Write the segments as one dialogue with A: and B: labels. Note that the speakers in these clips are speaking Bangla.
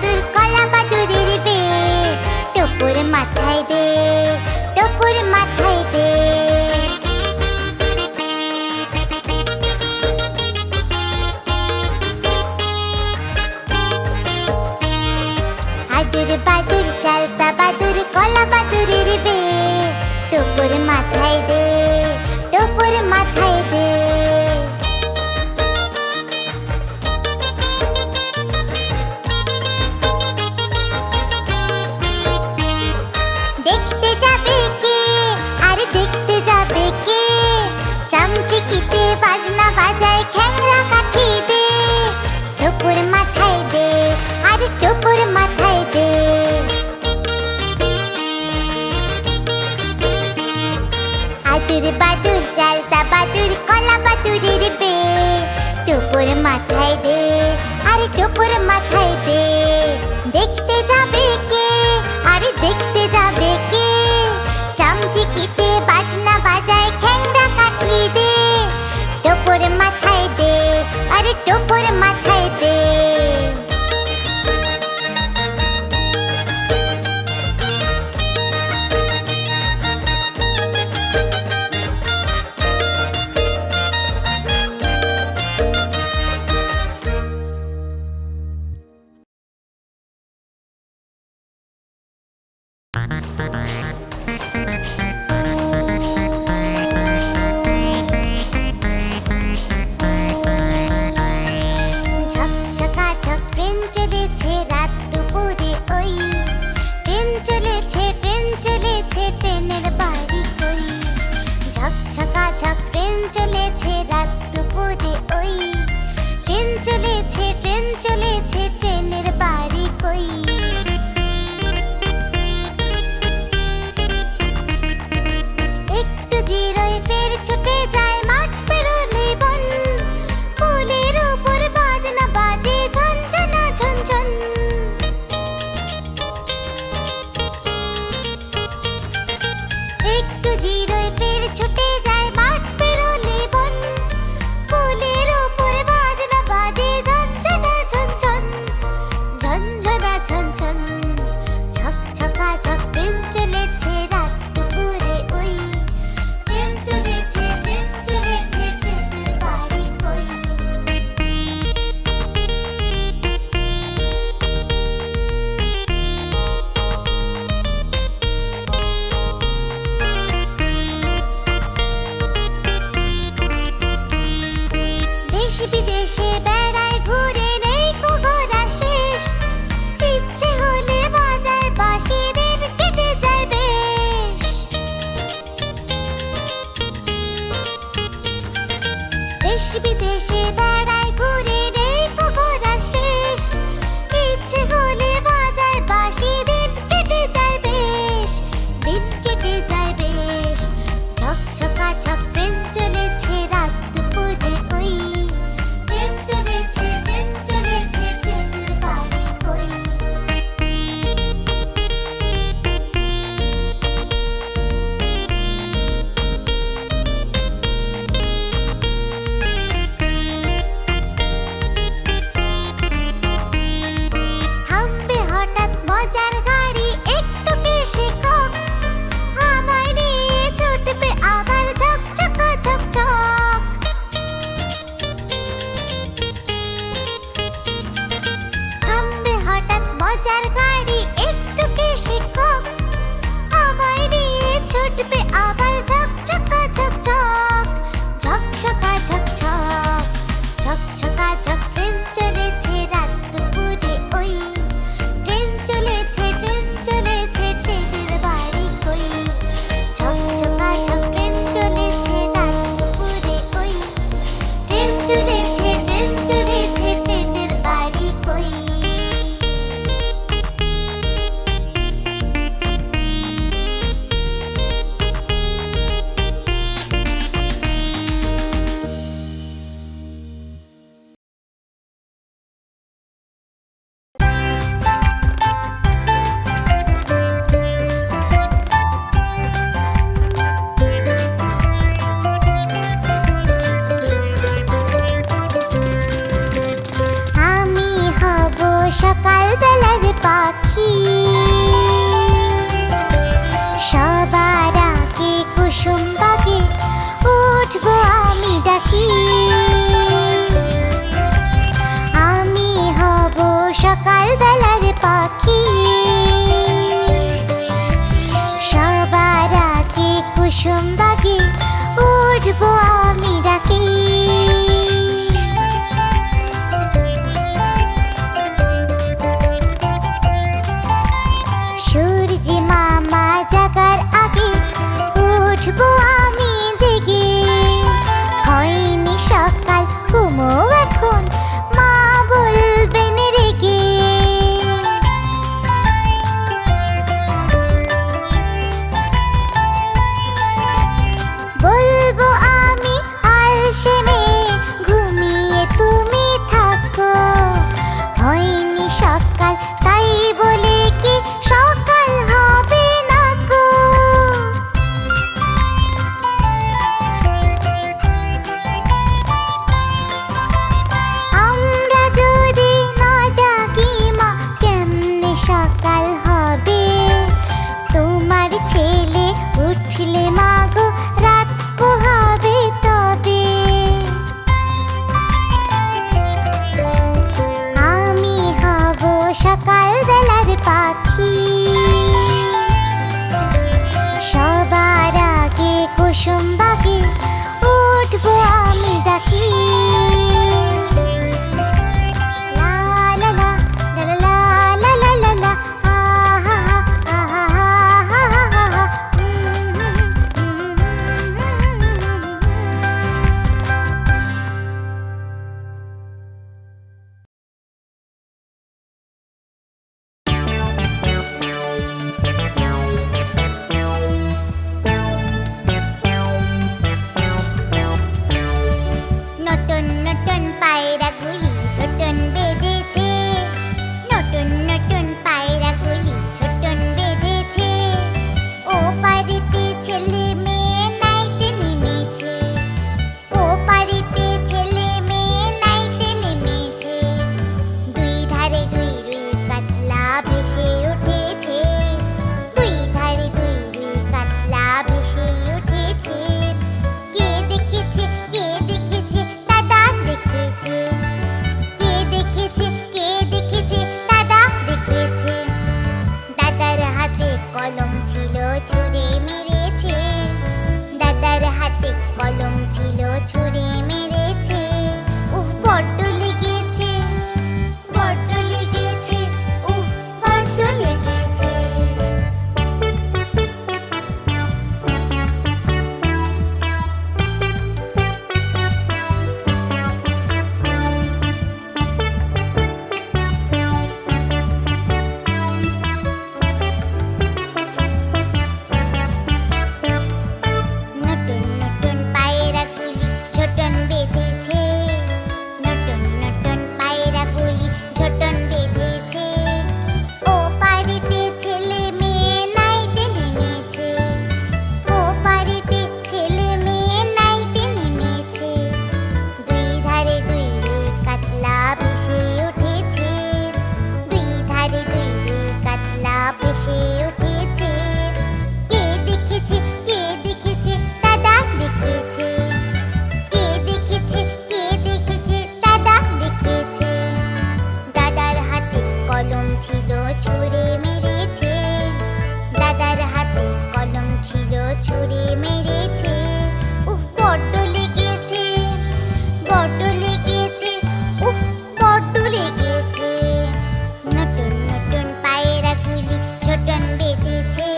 A: বাদুর কলা বাদুরের বে, টুকুর মাথায় দে, টুকুর মাথায় দে। আদুর বাদুর চালতা বাদুর কলা বাদুরের বে, টুকুর মাথায় দে, টুকুর মাথায় দে। দেখতে যাবে কে, আর দেখতে যাবে কে, চামচিকিতে বাজনা বাজায় খ্যাংরা কাঠি দে, টুকুর মাথায় দে, আর টুকুর মাথায় দে। আদুর বাদুর চালতা বাদুর কলা বাদুরের বে, টুকুর মাথায় দে, আর টুকুর মাথায় দে। দেখতে যাবে কে, আর দেখতে যাবে কে, চামচিকিতে বাজনা বাজায় খ্যাংরা কাঠি দে, টুকুর মাথায় দে, আর টুকুর মাথায় দে। ঝকঝকাঝক ট্রেন চলেছে রাত দুপুরে ওই, ট্রেন চলেছে ট্রেন চলেছে ট্রেনের বাড়ি কই। ঝকঝকাঝক ট্রেন চলেছে রাত দুপুরে ওই, ট্রেন চলেছে ট্রেন চলেছে ট্রেনের বাড়ি কই। একটু জিরোয় ফের ছুটে যায় মাঠ পেরোলে বন, পুলের উপর বাজনা বাজে ঝনঝনা ঝনঝন। সকাল বেলার পাখি, সবার আগে কুসুম বাগে উঠবো আমি ডাকি। লা লা লা লা লা লা লা লা লা, আহা আহা আহা আহা। নতুন নতুন পায়রাগুলি ছোটন বেঁধেছে, নতুন নতুন পায়রাগুলি ছোটন বেঁধেছে। ও পারিতে ছেলে মেয়ে নাইতে নেমেছে, ও পারিতে ছেলে মেয়ে নাইতে নেমেছে। দুই ধারে দুই রুই কাতলা ভেসে উঠেছে, দুই ধারে দুই রুই কাতলা ভেসে উঠেছে। কে দেখেছে কে দেখেছে দাদা দেখেছে, কে দেখেছে কে দেখেছে দাদা দেখেছে। দাদার হাতে কলম ছিল ছুঁড়ে মেরেছে, দাদার হাতে কলম ছিল ছুঁড়ে মেরেছে। উহ বড্ড লেগেছে, বড্ড লেগেছে, উহ বড্ড লেগেছে। নতুন নতুন পায়রাগুলি ছোটন বেঁধেছে, নতুন নতুন পায়রাগুলি ছোটন বেঁধেছে। ও পারিতে ছেলে মেয়ে নাইতে নেমেছে, ও পারিতে ছেলে মেয়ে নাইতে নেমেছে। দুই ধারে দুই রুই কাতলা ভেসে উঠেছে, দুই ধারে দুই রুই কাতলা ভেসে উঠেছে। কে দেখেছে কে দেখেছে দাদা দেখেছে, কে দেখেছে কে দেখেছে দাদা দেখেছে। দাদার হাতে কলম ছিল ছুঁড়ে মেরেছে, দাদার হাতে কলম ছিল ছুঁড়ে মেরেছে। উহ বড্ড লেগেছে, বড্ড লেগেছে, উহ বড্ড লেগেছে। নতুন নতুন পায়রাগুলি ছোটন বেঁধেছে,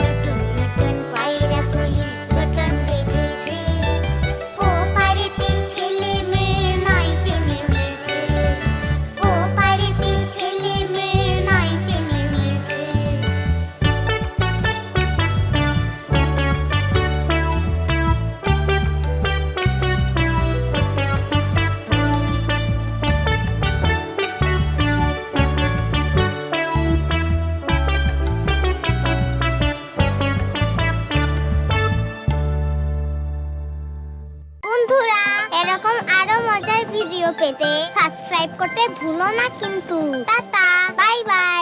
A: নতুন নতুন পায়রাগুলি ছোটন বেঁধেছে। ও পারিতে ছেলে মেয়ে নাইতে নেমেছে, ও পারিতে ছেলে মেয়ে নাইতে নেমেছে। বন্ধুরা, এরকম আরো মজার ভিডিও পেতে সাবস্ক্রাইব করতে ভুলো না কিন্তু। Tata, bye bye.